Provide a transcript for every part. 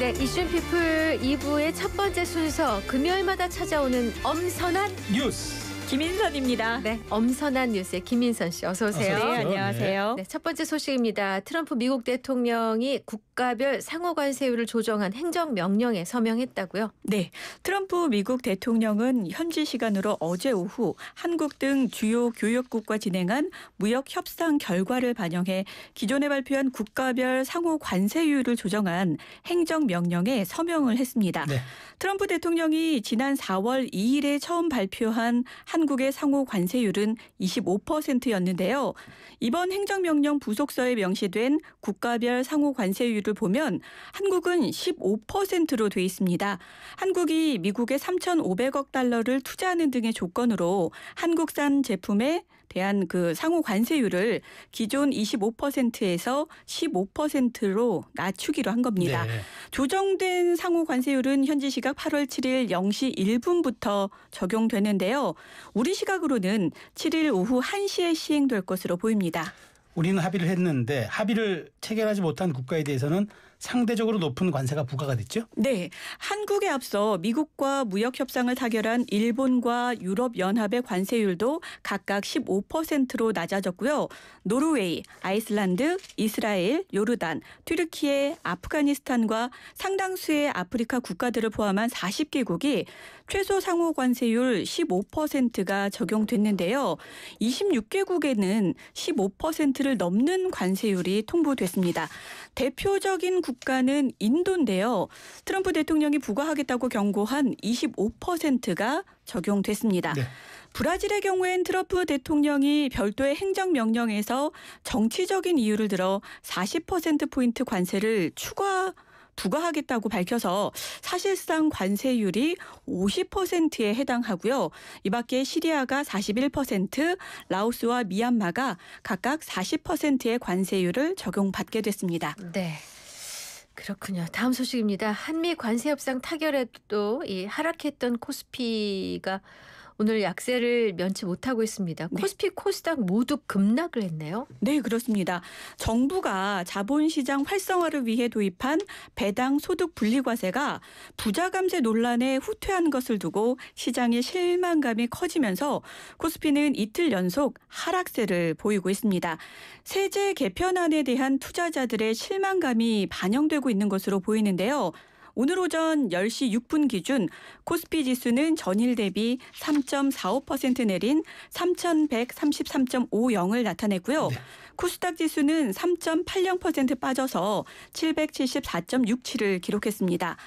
네, 이슈피플 2부의 첫 번째 순서 금요일마다 찾아오는 엄선한 뉴스. 김인선입니다. 네, 엄선한 뉴스의 김인선 씨 어서 오세요. 네, 안녕하세요. 네, 첫 번째 소식입니다. 트럼프 미국 대통령이 국가별 상호 관세율을 조정한 행정명령에 서명했다고요? 네, 트럼프 미국 대통령은 현지 시간으로 어제 오후 한국 등 주요 교역국과 진행한 무역 협상 결과를 반영해 기존에 발표한 국가별 상호 관세율을 조정한 행정명령에 서명을 했습니다. 네. 트럼프 대통령이 지난 4월 2일에 처음 발표한 한국의 상호 관세율은 25%였는데요. 이번 행정명령 부속서에 명시된 국가별 상호 관세율을 보면 한국은 15%로 돼 있습니다. 한국이 미국에 3,500억 달러를 투자하는 등의 조건으로 한국산 제품에 대한 그 상호 관세율을 기존 25%에서 15%로 낮추기로 한 겁니다. 네. 조정된 상호 관세율은 현지 시각 8월 7일 0시 1분부터 적용되는데요. 우리 시각으로는 7일 오후 1시에 시행될 것으로 보입니다. 우리는 합의를 했는데 합의를 체결하지 못한 국가에 대해서는 상대적으로 높은 관세가 부과가 됐죠? 네, 한국에 앞서 미국과 무역 협상을 타결한 일본과 유럽연합의 관세율도 각각 15%로 낮아졌고요. 노르웨이, 아이슬란드, 이스라엘, 요르단, 튀르키예, 아프가니스탄과 상당수의 아프리카 국가들을 포함한 40개국이 최소 상호 관세율 15%가 적용됐는데요. 26개국에는 15%를 넘는 관세율이 통보됐습니다. 대표적인 국가는 인도인데요. 트럼프 대통령이 부과하겠다고 경고한 25%가 적용됐습니다. 네. 브라질의 경우엔 트럼프 대통령이 별도의 행정명령에서 정치적인 이유를 들어 40%포인트 관세를 부과하겠다고 밝혀서 사실상 관세율이 50%에 해당하고요. 이 밖에 시리아가 41%, 라오스와 미얀마가 각각 40%의 관세율을 적용받게 됐습니다. 네. 그렇군요. 다음 소식입니다. 한미 관세 협상 타결에도 이 하락했던 코스피가 오늘 약세를 면치 못하고 있습니다. 코스피, 코스닥 모두 급락을 했네요. 네, 그렇습니다. 정부가 자본시장 활성화를 위해 도입한 배당 소득 분리과세가 부자 감세 논란에 후퇴한 것을 두고 시장의 실망감이 커지면서 코스피는 이틀 연속 하락세를 보이고 있습니다. 세제 개편안에 대한 투자자들의 실망감이 반영되고 있는 것으로 보이는데요. 오늘 오전 10시 6분 기준 코스피 지수는 전일 대비 3.45% 내린 3,133.50을 나타냈고요. 네. 코스닥 지수는 3.80% 빠져서 774.67을 기록했습니다.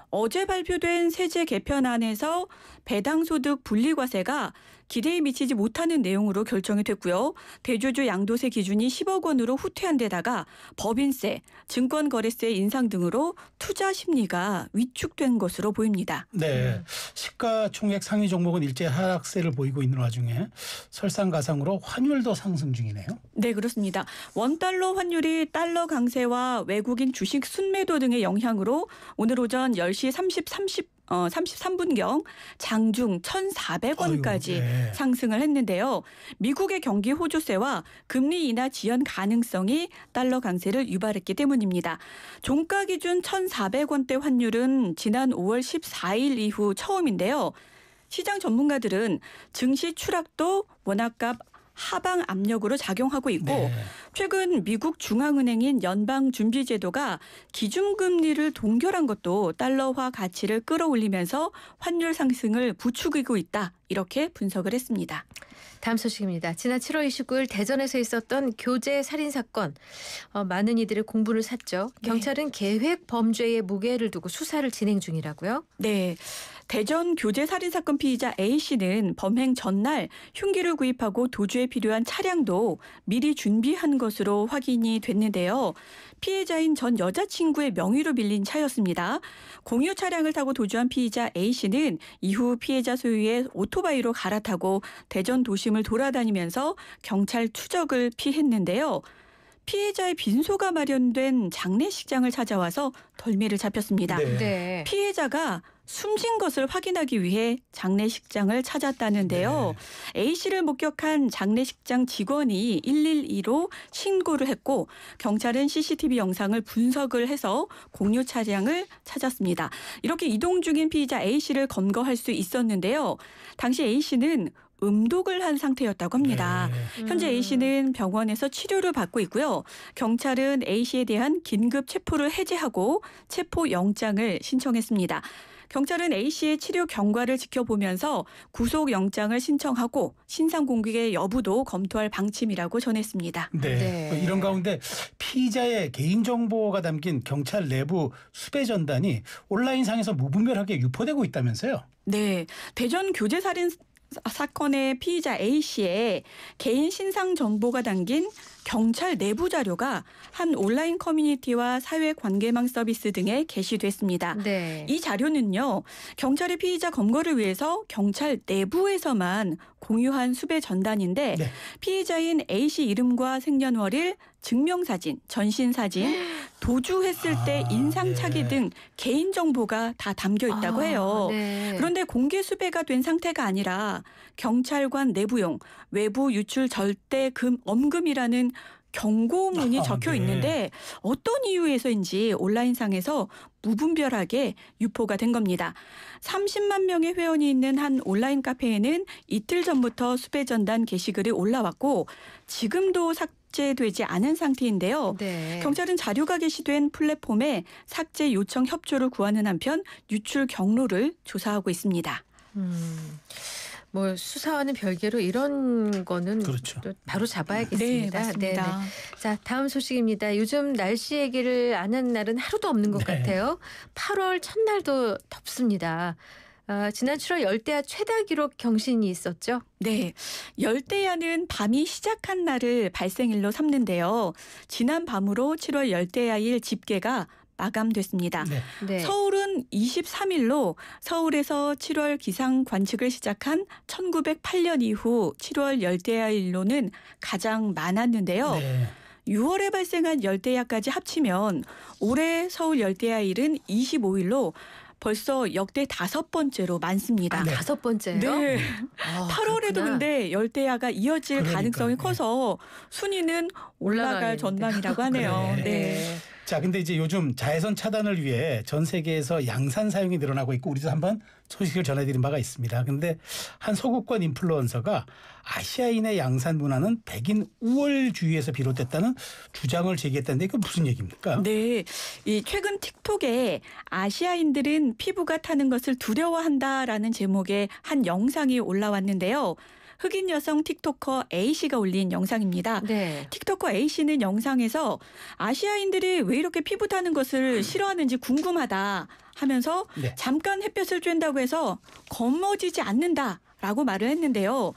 어제 발표된 세제 개편안에서 배당소득 분리과세가 기대에 미치지 못하는 내용으로 결정이 됐고요. 대주주 양도세 기준이 10억 원으로 후퇴한 데다가 법인세, 증권거래세 인상 등으로 투자 심리가 위축된 것으로 보입니다. 네, 시가총액 상위 종목은 일제 하락세를 보이고 있는 와중에 설상가상으로 환율도 상승 중이네요. 네, 그렇습니다. 원달러 환율이 달러 강세와 외국인 주식 순매도 등의 영향으로 오늘 오전 10시 33분경 장중 1,400원까지 네. 상승을 했는데요. 미국의 경기 호조세와 금리 인하 지연 가능성이 달러 강세를 유발했기 때문입니다. 종가 기준 1,400원대 환율은 지난 5월 14일 이후 처음인데요. 시장 전문가들은 증시 추락도 원화값 하방 압력으로 작용하고 있고 네. 최근 미국 중앙은행인 연방준비제도가 기준금리를 동결한 것도 달러화 가치를 끌어올리면서 환율 상승을 부추기고 있다. 이렇게 분석을 했습니다. 다음 소식입니다. 지난 7월 29일 대전에서 있었던 교제 살인 사건. 많은 이들의 공분을 샀죠. 경찰은 계획 범죄의 무게를 두고 수사를 진행 중이라고요? 네. 대전 교제 살인 사건 피의자 A씨는 범행 전날 흉기를 구입하고 도주에 필요한 차량도 미리 준비한 것으로 확인이 됐는데요. 피해자인 전 여자친구의 명의로 빌린 차였습니다. 공유 차량을 타고 도주한 피의자 A씨는 이후 피해자 소유의 오토바이로 갈아타고 대전 도심을 돌아다니면서 경찰 추적을 피했는데요. 피해자의 빈소가 마련된 장례식장을 찾아와서 덜미를 잡혔습니다. 네. 피해자가 숨진 것을 확인하기 위해 장례식장을 찾았다는데요. A씨를 목격한 장례식장 직원이 112로 신고를 했고 경찰은 CCTV 영상을 분석을 해서 공유 차량을 찾았습니다. 이렇게 이동 중인 피의자 A씨를 검거할 수 있었는데요. 당시 A씨는 음독을 한 상태였다고 합니다. 현재 A씨는 병원에서 치료를 받고 있고요. 경찰은 A씨에 대한 긴급 체포를 해제하고 체포 영장을 신청했습니다. 경찰은 A씨의 치료 경과를 지켜보면서 구속영장을 신청하고 신상공개 여부도 검토할 방침이라고 전했습니다. 네. 이런 가운데 피의자의 개인정보가 담긴 경찰 내부 수배전단이 온라인상에서 무분별하게 유포되고 있다면서요? 네. 대전 교제살인 사건의 피의자 A씨의 개인 신상 정보가 담긴 경찰 내부 자료가 한 온라인 커뮤니티와 사회관계망 서비스 등에 게시됐습니다. 네. 이 자료는요. 경찰의 피의자 검거를 위해서 경찰 내부에서만 공유한 수배 전단인데 네. 피의자인 A씨 이름과 생년월일, 증명사진, 전신사진, 도주했을 때 인상착의 등 개인정보가 다 담겨 있다고 해요. 네. 그런데 공개 수배가 된 상태가 아니라 경찰관 내부용 외부 유출 절대 엄금이라는 경고문이 적혀 있는데 어떤 이유에서인지 온라인상에서 무분별하게 유포가 된 겁니다. 30만 명의 회원이 있는 한 온라인 카페에는 이틀 전부터 수배 전단 게시글이 올라왔고 지금도 삭제되지 않은 상태인데요. 네. 경찰은 자료가 게시된 플랫폼에 삭제 요청 협조를 구하는 한편 유출 경로를 조사하고 있습니다. 뭐 수사와는 별개로 이런 거는 그렇죠. 또 바로 잡아야겠습니다. 네, 맞습니다. 자, 다음 소식입니다. 요즘 날씨 얘기를 안 하는 날은 하루도 없는 것 같아요. 8월 첫날도 덥습니다. 지난 7월 열대야 최다 기록 경신이 있었죠? 네. 열대야는 밤이 시작한 날을 발생일로 삼는데요. 지난 밤으로 7월 열대야일 집계가 마감됐습니다. 네. 서울은 23일로 서울에서 7월 기상 관측을 시작한 1908년 이후 7월 열대야일로는 가장 많았는데요. 6월에 발생한 열대야까지 합치면 올해 서울 열대야일은 25일로 벌써 역대 5번째로 많습니다. 5번째요? 네. 아, 8월에도 그렇구나. 근데 열대야가 이어질 가능성이 커서 순위는 올라갈 올라가겠는데. 전망이라고 하네요. 그래. 네. 자, 근데 이제 요즘 자외선 차단을 위해 전 세계에서 양산 사용이 늘어나고 있고 우리도 한번 소식을 전해드린 바가 있습니다. 근데 한 서구권 인플루언서가 아시아인의 양산 문화는 백인 우월주의에서 비롯됐다는 주장을 제기했다는데 이건 무슨 얘기입니까? 네, 이 최근 틱톡에 아시아인들은 피부가 타는 것을 두려워한다라는 제목의 한 영상이 올라왔는데요. 흑인 여성 틱토커 A씨가 올린 영상입니다. 네. 틱토커 A씨는 영상에서 아시아인들이 왜 이렇게 피부 타는 것을 싫어하는지 궁금하다 하면서 잠깐 햇볕을 쬐다고 해서 검어지지 않는다라고 말을 했는데요.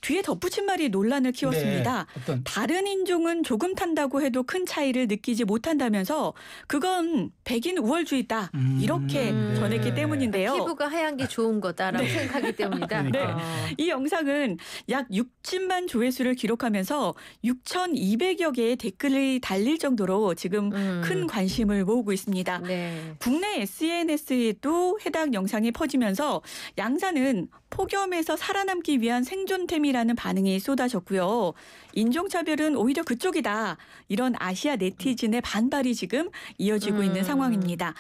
뒤에 덧붙인 말이 논란을 키웠습니다. 네, 다른 인종은 조금 탄다고 해도 큰 차이를 느끼지 못한다면서 그건 백인 우월주의다 이렇게 전했기 때문인데요. 피부가 하얀 게 좋은 거다라고 생각하기 때문이다. 그러니까. 이 영상은 약 60만 조회수를 기록하면서 6,200여 개의 댓글이 달릴 정도로 지금 큰 관심을 모으고 있습니다. 네. 국내 SNS에도 해당 영상이 퍼지면서 양산은 폭염에서 살아남기 위한 생존템이라는 반응이 쏟아졌고요. 인종차별은 오히려 그쪽이다. 이런 아시아 네티즌의 반발이 지금 이어지고 있는 상황입니다.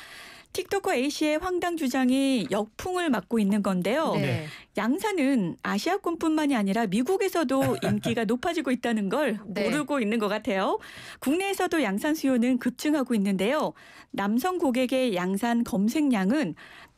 틱토커 A씨의 황당 주장이 역풍을 맞고 있는 건데요. 네. 양산은 아시아권뿐만이 아니라 미국에서도 인기가 높아지고 있다는 걸 모르고 있는 것 같아요. 국내에서도 양산 수요는 급증하고 있는데요. 남성 고객의 양산 검색량은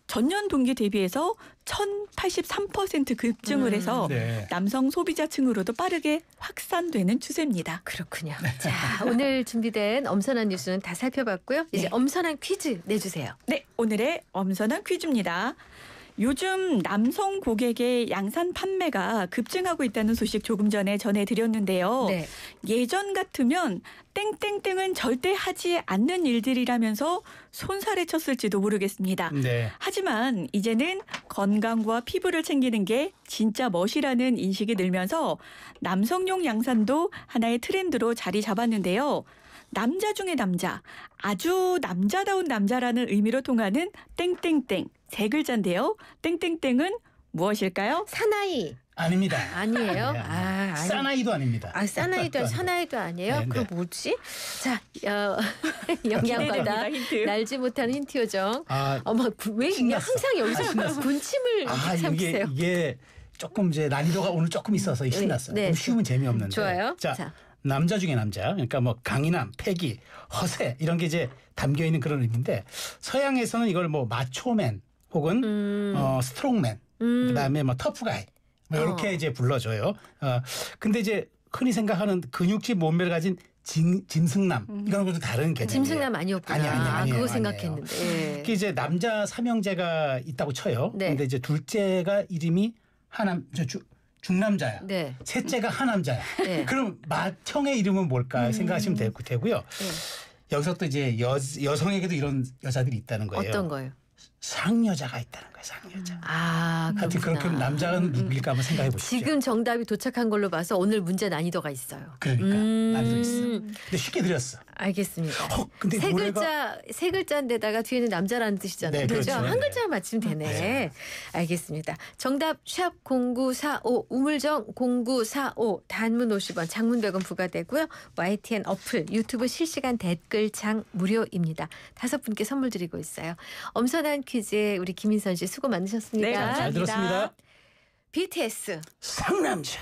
전년 동기 대비해서 1,083% 급증을 해서 남성 소비자층으로도 빠르게 확산되는 추세입니다. 그렇군요. 자, 오늘 준비된 엄선한 뉴스는 다 살펴봤고요. 이제 엄선한 퀴즈 내주세요. 네, 오늘의 엄선한 퀴즈입니다. 요즘 남성 고객의 양산 판매가 급증하고 있다는 소식 조금 전에 전해드렸는데요. 네. 예전 같으면 땡땡땡은 절대 하지 않는 일들이라면서 손살에 쳤을지도 모르겠습니다. 하지만 이제는 건강과 피부를 챙기는 게 진짜 멋이라는 인식이 늘면서 남성용 양산도 하나의 트렌드로 자리 잡았는데요. 남자 중에 남자, 아주 남자다운 남자라는 의미로 통하는 땡땡땡. 세 글자인데요. 땡땡땡은 무엇일까요? 사나이 아닙니다. 아니에요? 아니. 아니. 사나이도 아닙니다. 사나이도 사나이도 아니에요? 네, 그럼 네. 뭐지? 자, 영양받아 기대됩니다, 힌트. 날지 못하는 힌트 요정. 아, 어머 왜 신났어. 항상 여기서 신났어. 군침을 삼키세요? 이게 조금 이제 난이도가 오늘 조금 있어서 신났어요. 네. 좀 쉬우면 재미없는데. 좋아요. 자, 자. 남자 중에 남자. 그러니까 뭐 강인함, 패기, 허세 이런 게 이제 담겨 있는 그런 의미인데 서양에서는 이걸 뭐 마초맨 혹은 스트롱맨 그다음에 뭐 터프가이 뭐 이렇게 이제 불러줘요. 근데 이제 흔히 생각하는 근육질 몸매를 가진 짐승남 이런 것도 다른 개념이에요. 짐승남 아니었구나. 아니에요. 그거 생각했는데. 이게 이제 남자 삼형제가 있다고 쳐요. 네. 근데 이제 둘째가 이름이 중남자야. 네. 셋째가 하남자야. 네. 그럼 맏형의 이름은 뭘까 생각하시면 되고요. 네. 여기서 또 이제 여성에게도 이런 여자들이 있다는 거예요. 어떤 거요? 상여자가 있다는 거예요. 상여자. 그렇구나. 하여튼 그렇게 남자는 누구일까 한번 생각해 보십시오. 지금 정답이 도착한 걸로 봐서 오늘 문제 난이도가 있어요. 그러니까 난이도 있어. 근데 쉽게 드렸어. 알겠습니다. 근데 세 글자인데다가 뒤에는 남자라는 뜻이잖아요. 네, 그렇죠? 그렇죠. 한 글자만 맞추면 되네. 네. 알겠습니다. 정답 샵 0945 우물정 0945 단문 50원 장문 100원 부과되고요. YTN 어플 유튜브 실시간 댓글창 무료입니다. 5분께 선물 드리고 있어요. 엄선한 퀴즈에 우리 김인선 씨 수고 많으셨습니다. 네, 감사합니다. 잘 들었습니다. BTS 상남자.